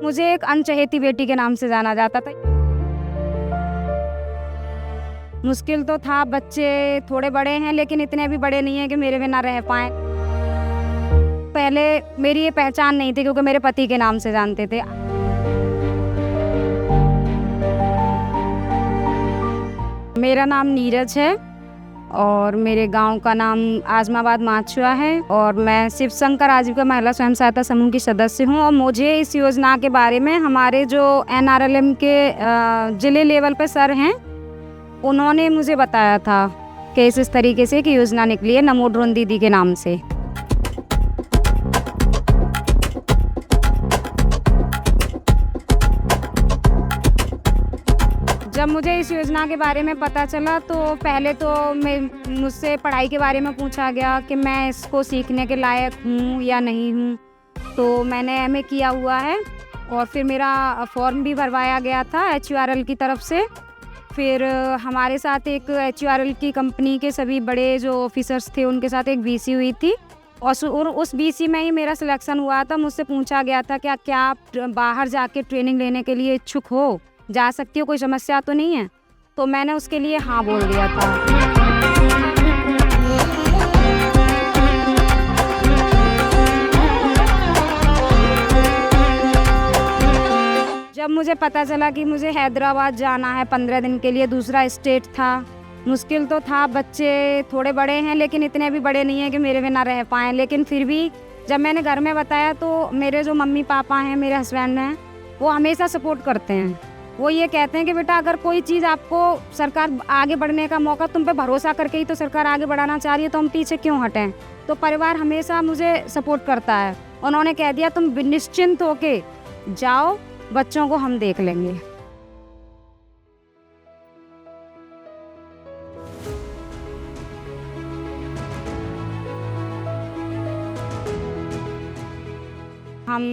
मुझे एक अनचहेती बेटी के नाम से जाना जाता था। मुश्किल तो था, बच्चे थोड़े बड़े हैं लेकिन इतने भी बड़े नहीं हैं कि मेरे बिना रह पाएँ। पहले मेरी ये पहचान नहीं थी क्योंकि मेरे पति के नाम से जानते थे। मेरा नाम नीरज है और मेरे गांव का नाम आजमाबाद माछुआ है और मैं शिव शंकर आजीविका महिला स्वयं सहायता समूह की सदस्य हूं। और मुझे इस योजना के बारे में हमारे जो NRLM के जिले लेवल पे सर हैं, उन्होंने मुझे बताया था कि इस तरीके से कि योजना निकली है नमो ड्रोन दीदी के नाम से। जब मुझे इस योजना के बारे में पता चला तो पहले तो मुझसे पढ़ाई के बारे में पूछा गया कि मैं इसको सीखने के लायक हूँ या नहीं हूँ। तो मैंने MA किया हुआ है और फिर मेरा फॉर्म भी भरवाया गया था HURL की तरफ से। फिर हमारे साथ एक HURL की कंपनी के सभी बड़े जो ऑफिसर्स थे उनके साथ एक BC हुई थी और उस BC में ही मेरा सिलेक्शन हुआ था। मुझसे पूछा गया था क्या आप बाहर जाके ट्रेनिंग लेने के लिए इच्छुक हो, जा सकती हो, कोई समस्या तो नहीं है? तो मैंने उसके लिए हाँ बोल दिया था। जब मुझे पता चला कि मुझे हैदराबाद जाना है 15 दिन के लिए, दूसरा स्टेट था, मुश्किल तो था, बच्चे थोड़े बड़े हैं लेकिन इतने भी बड़े नहीं हैं कि मेरे बिना रह पाएँ। लेकिन फिर भी जब मैंने घर में बताया तो मेरे जो मम्मी पापा हैं, मेरे हस्बैंड हैं, वो हमेशा सपोर्ट करते हैं। वो ये कहते हैं कि बेटा अगर कोई चीज़ आपको सरकार आगे बढ़ने का मौका, तुम पे भरोसा करके ही तो सरकार आगे बढ़ाना चाह रही है, तो हम पीछे क्यों हटें। तो परिवार हमेशा मुझे सपोर्ट करता है। उन्होंने कह दिया तुम निश्चिंत होके जाओ, बच्चों को हम देख लेंगे। हम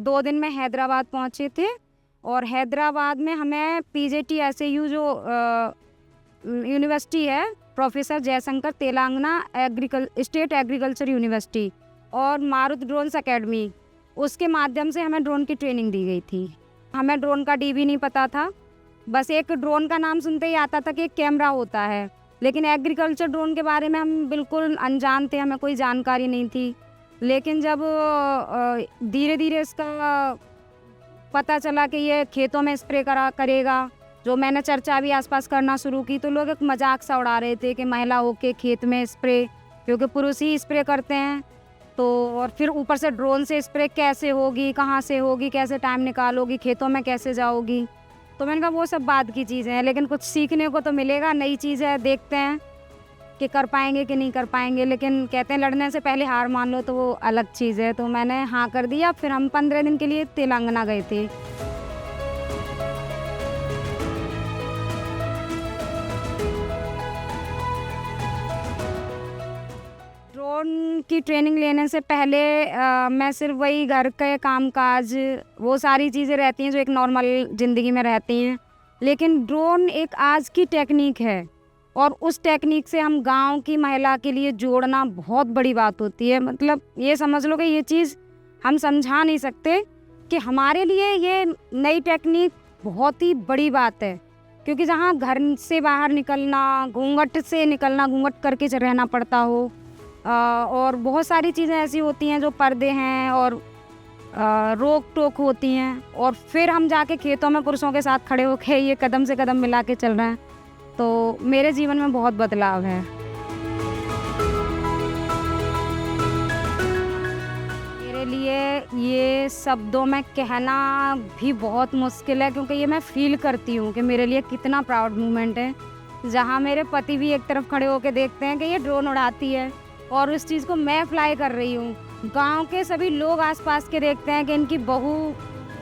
2 दिन में हैदराबाद पहुँचे थे और हैदराबाद में हमें PJT SAU जो यूनिवर्सिटी है, professor Jaishankar Telangana state agriculture university और मारुत ड्रोन्स अकेडमी, उसके माध्यम से हमें ड्रोन की ट्रेनिंग दी गई थी। हमें ड्रोन का DB नहीं पता था, बस एक ड्रोन का नाम सुनते ही आता था कि एक कैमरा होता है, लेकिन एग्रीकल्चर ड्रोन के बारे में हम बिल्कुल अनजान थे, हमें कोई जानकारी नहीं थी। लेकिन जब धीरे धीरे इसका पता चला कि ये खेतों में स्प्रे करेगा, जो मैंने चर्चा भी आसपास करना शुरू की, तो लोग एक मजाक सा उड़ा रहे थे कि महिला होके खेत में स्प्रे, क्योंकि पुरुष ही स्प्रे करते हैं, तो और फिर ऊपर से ड्रोन से स्प्रे कैसे होगी, कहाँ से होगी, कैसे टाइम निकालोगी, खेतों में कैसे जाओगी। तो मैंने कहा वो सब बाद की चीज़ें हैं, लेकिन कुछ सीखने को तो मिलेगा, नई चीज़ है, देखते हैं कि कर पाएंगे कि नहीं कर पाएंगे। लेकिन कहते हैं लड़ने से पहले हार मान लो, तो वो अलग चीज़ है। तो मैंने हाँ कर दिया। फिर हम 15 दिन के लिए तेलंगाना गए थे। ड्रोन की ट्रेनिंग लेने से पहले मैं सिर्फ वही घर के कामकाज, वो सारी चीज़ें रहती हैं जो एक नॉर्मल ज़िंदगी में रहती हैं, लेकिन ड्रोन एक आज की टेक्निक है और उस टेक्निक से हम गांव की महिला के लिए जोड़ना बहुत बड़ी बात होती है। मतलब ये समझ लो कि ये चीज़ हम समझा नहीं सकते कि हमारे लिए ये नई टेक्निक बहुत ही बड़ी बात है, क्योंकि जहाँ घर से बाहर निकलना, घूंघट से निकलना, घूंघट करके रहना पड़ता हो, और बहुत सारी चीज़ें ऐसी होती हैं जो पर्दे हैं और रोक टोक होती हैं, और फिर हम जाके खेतों में पुरुषों के साथ खड़े होकर ये कदम से कदम मिला के चल रहे हैं। तो मेरे जीवन में बहुत बदलाव है। मेरे लिए ये शब्दों में कहना भी बहुत मुश्किल है, क्योंकि ये मैं फील करती हूँ कि मेरे लिए कितना प्राउड मोमेंट है, जहाँ मेरे पति भी एक तरफ खड़े होकर देखते हैं कि ये ड्रोन उड़ाती है और इस चीज़ को मैं फ्लाई कर रही हूँ। गांव के सभी लोग आसपास के देखते हैं कि इनकी बहू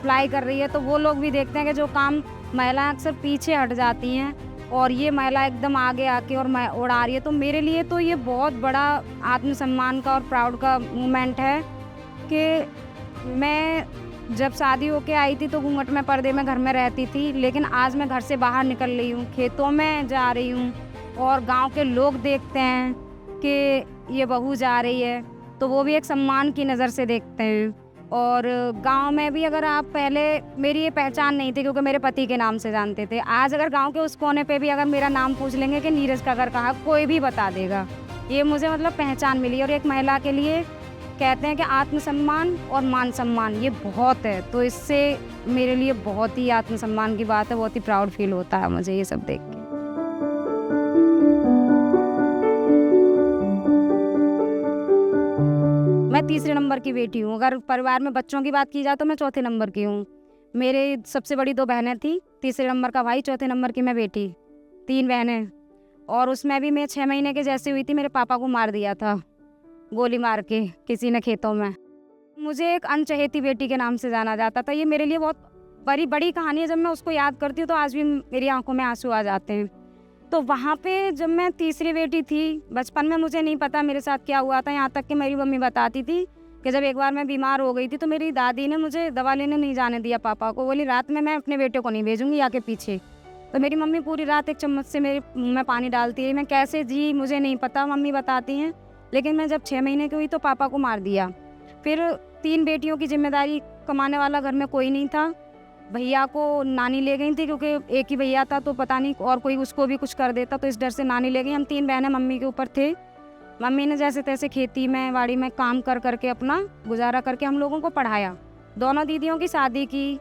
फ्लाई कर रही है, तो वो लोग भी देखते हैं कि जो काम महिलाएं अक्सर पीछे हट जाती हैं और ये महिला एकदम आगे आके और मैं उड़ा रही है। तो मेरे लिए तो ये बहुत बड़ा आत्मसम्मान का और प्राउड का मोमेंट है कि मैं जब शादी होके आई थी तो घूंघट में पर्दे में घर में रहती थी, लेकिन आज मैं घर से बाहर निकल रही हूँ, खेतों में जा रही हूँ और गांव के लोग देखते हैं कि ये बहू जा रही है, तो वो भी एक सम्मान की नज़र से देखते हैं। और गांव में भी अगर आप पहले मेरी ये पहचान नहीं थी क्योंकि मेरे पति के नाम से जानते थे। आज अगर गांव के उस कोने पे भी अगर मेरा नाम पूछ लेंगे कि नीरज का घर कहाँ, कोई भी बता देगा। ये मुझे मतलब पहचान मिली। और एक महिला के लिए कहते हैं कि आत्मसम्मान और मान सम्मान ये बहुत है, तो इससे मेरे लिए बहुत ही आत्मसम्मान की बात है, बहुत ही प्राउड फील होता है मुझे ये सब देख के। मैं तीसरे नंबर की बेटी हूँ। अगर परिवार में बच्चों की बात की जाए तो मैं चौथे नंबर की हूँ। मेरे सबसे बड़ी 2 बहनें थी, तीसरे नंबर का भाई, चौथे नंबर की मैं बेटी, 3 बहनें। और उसमें भी मैं 6 महीने के जैसे हुई थी, मेरे पापा को मार दिया था गोली मार के किसी ने खेतों में। मुझे एक अनचहेती बेटी के नाम से जाना जाता था। ये मेरे लिए बहुत बड़ी कहानी है। जब मैं उसको याद करती हूँ तो आज भी मेरी आंखों में आंसू आ जाते हैं। तो वहाँ पे जब मैं तीसरी बेटी थी, बचपन में मुझे नहीं पता मेरे साथ क्या हुआ था, यहाँ तक कि मेरी मम्मी बताती थी कि जब एक बार मैं बीमार हो गई थी तो मेरी दादी ने मुझे दवा लेने नहीं जाने दिया पापा को। बोली रात में मैं अपने बेटे को नहीं भेजूंगी आके पीछे। तो मेरी मम्मी पूरी रात एक चम्मच से मेरे मुँह में पानी डालती रही। मैं कैसे जी मुझे नहीं पता, मम्मी बताती हैं। लेकिन मैं जब 6 महीने की हुई तो पापा को मार दिया। फिर 3 बेटियों की जिम्मेदारी, कमाने वाला घर में कोई नहीं था। भैया को नानी ले गई थी क्योंकि एक ही भैया था, तो पता नहीं और कोई उसको भी कुछ कर देता, तो इस डर से नानी ले गई। हम 3 बहनें मम्मी के ऊपर थे। मम्मी ने जैसे तैसे खेती में बाड़ी में काम कर करके अपना गुजारा करके हम लोगों को पढ़ाया। दोनों दीदियों की शादी की,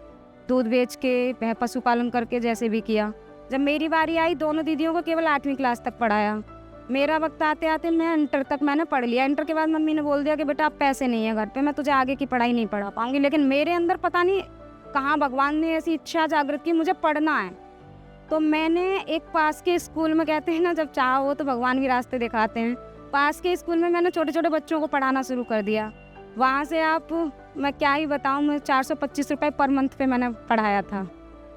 दूध बेच के, पशुपालन करके जैसे भी किया। जब मेरी बारी आई, दोनों दीदियों को केवल 8वीं क्लास तक पढ़ाया। मेरा वक्त आते आते मैं इंटर तक मैंने पढ़ लिया। इंटर के बाद मम्मी ने बोल दिया कि बेटा अब पैसे नहीं है घर पे, मैं तुझे आगे की पढ़ाई नहीं पढ़ा पाऊंगी। लेकिन मेरे अंदर पता नहीं कहाँ भगवान ने ऐसी इच्छा जागृत की, मुझे पढ़ना है। तो मैंने एक पास के स्कूल में, कहते हैं ना जब चाहो तो भगवान भी रास्ते दिखाते हैं, पास के स्कूल में मैंने छोटे छोटे बच्चों को पढ़ाना शुरू कर दिया। वहाँ से मैं क्या ही बताऊँ, मैं 425 रुपये पर मंथ पे मैंने पढ़ाया था।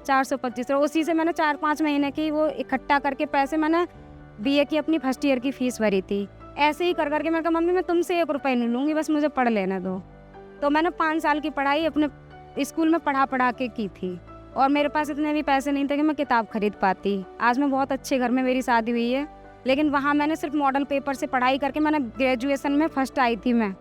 425। और उसी से मैंने 4-5 महीने की वो इकट्ठा करके पैसे मैंने BA की अपनी फर्स्ट ईयर की फ़ीस भरी थी। ऐसे ही कर करके मैंने कहा मम्मी मैं तुमसे 1 रुपये नहीं लूँगी, बस मुझे पढ़ लेने दो। तो मैंने 5 साल की पढ़ाई अपने स्कूल में पढ़ा के की थी। और मेरे पास इतने भी पैसे नहीं थे कि मैं किताब खरीद पाती। आज मैं बहुत अच्छे घर में मेरी शादी हुई है, लेकिन वहाँ मैंने सिर्फ मॉडल पेपर से पढ़ाई करके मैंने ग्रेजुएशन में फर्स्ट आई थी। मैं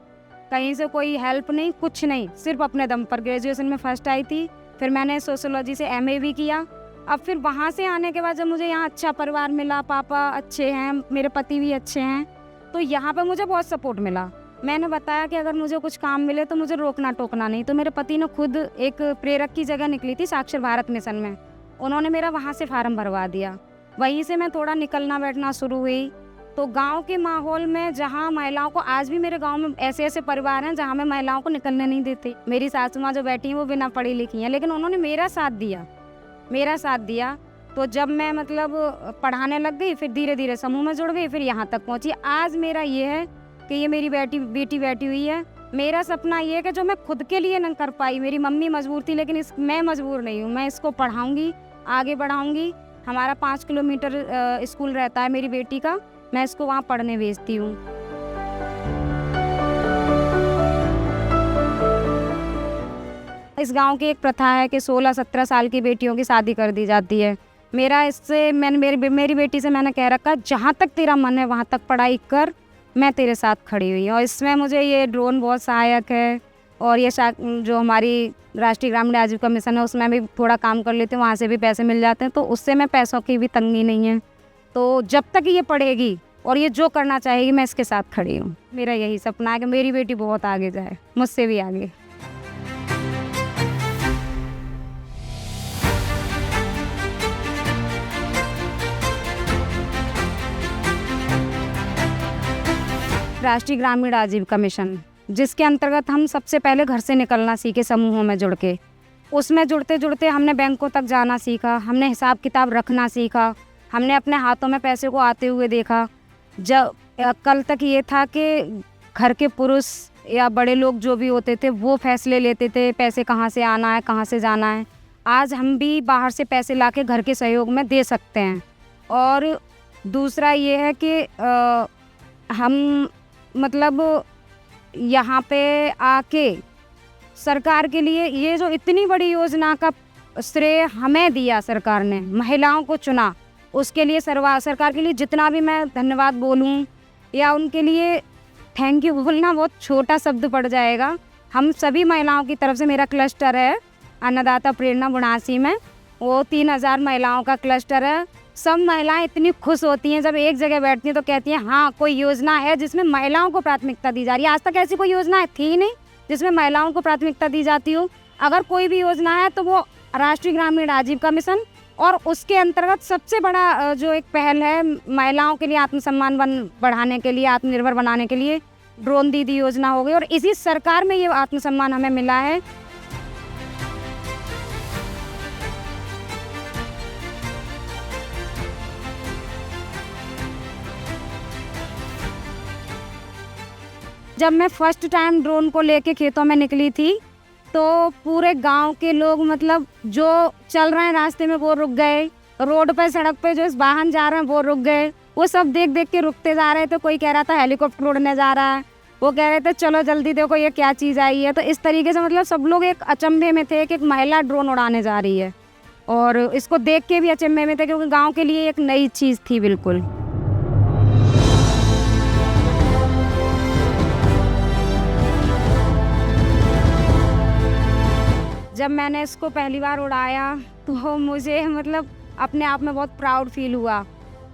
कहीं से कोई हेल्प नहीं, कुछ नहीं, सिर्फ अपने दम पर ग्रेजुएशन में फर्स्ट आई थी। फिर मैंने सोशियोलॉजी से MA भी किया। अब फिर वहाँ से आने के बाद जब मुझे यहाँ अच्छा परिवार मिला, पापा अच्छे हैं, मेरे पति भी अच्छे हैं, तो यहाँ पे मुझे बहुत सपोर्ट मिला। मैंने बताया कि अगर मुझे कुछ काम मिले तो मुझे रोकना टोकना नहीं। तो मेरे पति ने खुद एक प्रेरक की जगह निकली थी साक्षर भारत मिशन में, उन्होंने मेरा वहाँ से फार्म भरवा दिया। वहीं से मैं थोड़ा निकलना बैठना शुरू हुई। तो गांव के माहौल में जहाँ महिलाओं को, आज भी मेरे गांव में ऐसे ऐसे परिवार हैं जहाँ मैं महिलाओं को निकलने नहीं देते। मेरी सासू माँ जो बैठी हैं वो बिना पढ़ी लिखी हैं, लेकिन उन्होंने मेरा साथ दिया। तो जब मैं मतलब पढ़ाने लग गई, फिर धीरे धीरे समूह में जुड़ गई, फिर यहाँ तक पहुँची। आज मेरा ये है कि ये मेरी बेटी बैठी हुई है। मेरा सपना ये है कि जो मैं खुद के लिए न कर पाई, मेरी मम्मी मजबूर थी, लेकिन मैं मजबूर नहीं हूँ। मैं इसको पढ़ाऊँगी, आगे बढ़ाऊँगी। हमारा 5 किलोमीटर स्कूल रहता है मेरी बेटी का, मैं इसको वहाँ पढ़ने भेजती हूँ। इस गांव की एक प्रथा है कि 16-17 साल की बेटियों की शादी कर दी जाती है। मेरी बेटी से मैंने कह रखा, जहाँ तक तेरा मन है वहाँ तक पढ़ाई कर, मैं तेरे साथ खड़ी हुई हूँ। और इसमें मुझे ये ड्रोन बहुत सहायक है। और ये जो हमारी राष्ट्रीय ग्रामीण आजीविका मिशन है उसमें भी थोड़ा काम कर लेती हूँ, वहाँ से भी पैसे मिल जाते हैं, तो उससे मैं पैसों की भी तंगी नहीं है। तो जब तक ये पढ़ेगी और ये जो करना चाहेगी मैं इसके साथ खड़ी हूँ। मेरा यही सपना है कि मेरी बेटी बहुत आगे जाए, मुझसे भी आगे। राष्ट्रीय ग्रामीण आजीविका मिशन, जिसके अंतर्गत हम सबसे पहले घर से निकलना सीखे समूहों में जुड़ के। उसमें जुड़ते जुड़ते हमने बैंकों तक जाना सीखा, हमने हिसाब किताब रखना सीखा, हमने अपने हाथों में पैसे को आते हुए देखा। जब कल तक ये था कि घर के पुरुष या बड़े लोग जो भी होते थे वो फैसले लेते थे पैसे कहाँ से आना है, कहाँ से जाना है। आज हम भी बाहर से पैसे लाके घर के सहयोग में दे सकते हैं। और दूसरा ये है कि हम मतलब यहाँ पे आके सरकार के लिए ये जो इतनी बड़ी योजना का श्रेय हमें दिया सरकार ने, महिलाओं को चुना, उसके लिए सरकार के लिए जितना भी मैं धन्यवाद बोलूँ या उनके लिए थैंक यू बोलना बहुत छोटा शब्द पड़ जाएगा। हम सभी महिलाओं की तरफ से मेरा क्लस्टर है अन्नदाता प्रेरणा बुनासी में, वो 3000 महिलाओं का क्लस्टर है। सब महिलाएं इतनी खुश होती हैं जब एक जगह बैठती हैं तो कहती हैं हाँ कोई योजना है जिसमें महिलाओं को प्राथमिकता दी जा रही है। आज तक ऐसी कोई योजना थी ही नहीं जिसमें महिलाओं को प्राथमिकता दी जाती हो। अगर कोई भी योजना है तो वो राष्ट्रीय ग्रामीण आजीविका मिशन, और उसके अंतर्गत सबसे बड़ा जो एक पहल है महिलाओं के लिए आत्मसम्मान बढ़ाने के लिए, आत्मनिर्भर बनाने के लिए ड्रोन दीदी योजना हो गई, और इसी सरकार में ये आत्मसम्मान हमें मिला है। जब मैं फर्स्ट टाइम ड्रोन को लेके खेतों में निकली थी तो पूरे गांव के लोग, मतलब जो चल रहे हैं रास्ते में वो रुक गए, रोड पे सड़क पे जो वाहन जा रहे हैं वो रुक गए, वो सब देख देख के रुकते जा रहे थे। कोई कह रहा था हेलीकॉप्टर उड़ने जा रहा है, वो कह रहे थे चलो जल्दी देखो ये क्या चीज़ आई है। तो इस तरीके से मतलब सब लोग एक अचंभे में थे कि एक महिला ड्रोन उड़ाने जा रही है, और इसको देख के भी अचंभे में थे क्योंकि गाँव के लिए एक नई चीज़ थी बिल्कुल। जब मैंने इसको पहली बार उड़ाया तो मुझे मतलब अपने आप में बहुत प्राउड फील हुआ,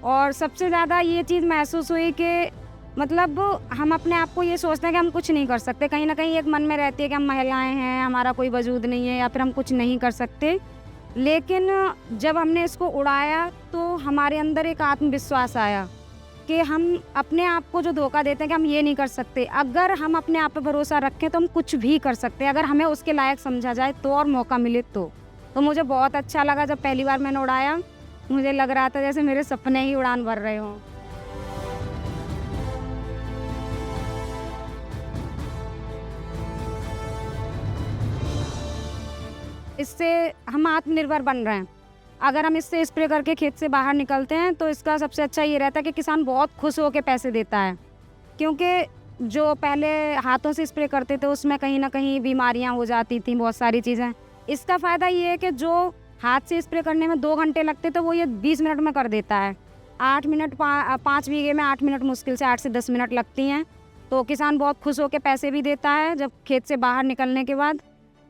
और सबसे ज़्यादा ये चीज़ महसूस हुई कि मतलब हम अपने आप को ये सोचते हैं कि हम कुछ नहीं कर सकते। कहीं ना कहीं एक मन में रहती है कि हम महिलाएं हैं, हमारा कोई वजूद नहीं है, या फिर हम कुछ नहीं कर सकते। लेकिन जब हमने इसको उड़ाया तो हमारे अंदर एक आत्मविश्वास आया कि हम अपने आप को जो धोखा देते हैं कि हम ये नहीं कर सकते, अगर हम अपने आप पे भरोसा रखें तो हम कुछ भी कर सकते हैं, अगर हमें उसके लायक समझा जाए तो, और मौका मिले तो मुझे बहुत अच्छा लगा। जब पहली बार मैंने उड़ाया मुझे लग रहा था जैसे मेरे सपने ही उड़ान भर रहे हों। इससे हम आत्मनिर्भर बन रहे हैं। अगर हम इससे स्प्रे करके खेत से बाहर निकलते हैं तो इसका सबसे अच्छा ये रहता है कि किसान बहुत खुश होकर पैसे देता है, क्योंकि जो पहले हाथों से स्प्रे करते थे उसमें कहीं ना कहीं बीमारियां हो जाती थी, बहुत सारी चीज़ें। इसका फ़ायदा ये है कि जो हाथ से स्प्रे करने में 2 घंटे लगते थे वो ये 20 मिनट में कर देता है। 8 मिनट 5 बीघे में 8 मिनट मुश्किल से 8 से 10 मिनट लगती हैं। तो किसान बहुत खुश होकर पैसे भी देता है। जब खेत से बाहर निकलने के बाद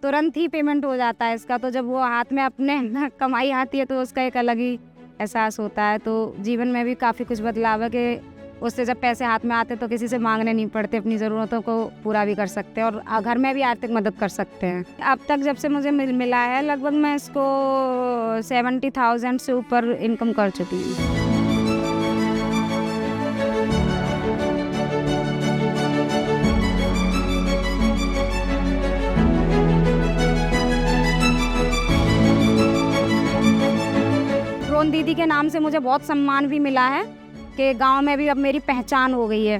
तुरंत ही पेमेंट हो जाता है इसका। तो जब वो हाथ में अपने कमाई आती है तो उसका एक अलग ही एहसास होता है। तो जीवन में भी काफ़ी कुछ बदलाव है कि उससे जब पैसे हाथ में आते तो किसी से मांगने नहीं पड़ते, अपनी ज़रूरतों को पूरा भी कर सकते हैं और घर में भी आर्थिक मदद कर सकते हैं। अब तक जब से मुझे मिला है लगभग मैं इसको 70,000 से ऊपर इनकम कर चुकी हूँ। ड्रोन दीदी के नाम से मुझे बहुत सम्मान भी मिला है कि गांव में भी अब मेरी पहचान हो गई है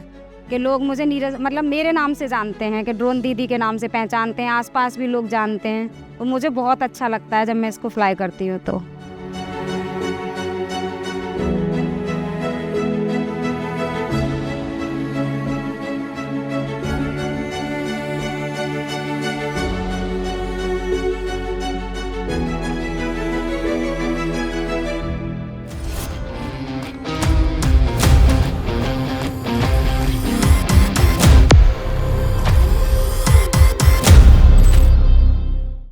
कि लोग मुझे मतलब मेरे नाम से जानते हैं, कि ड्रोन दीदी के नाम से पहचानते हैं, आसपास भी लोग जानते हैं। और मुझे बहुत अच्छा लगता है जब मैं इसको फ्लाई करती हूँ तो।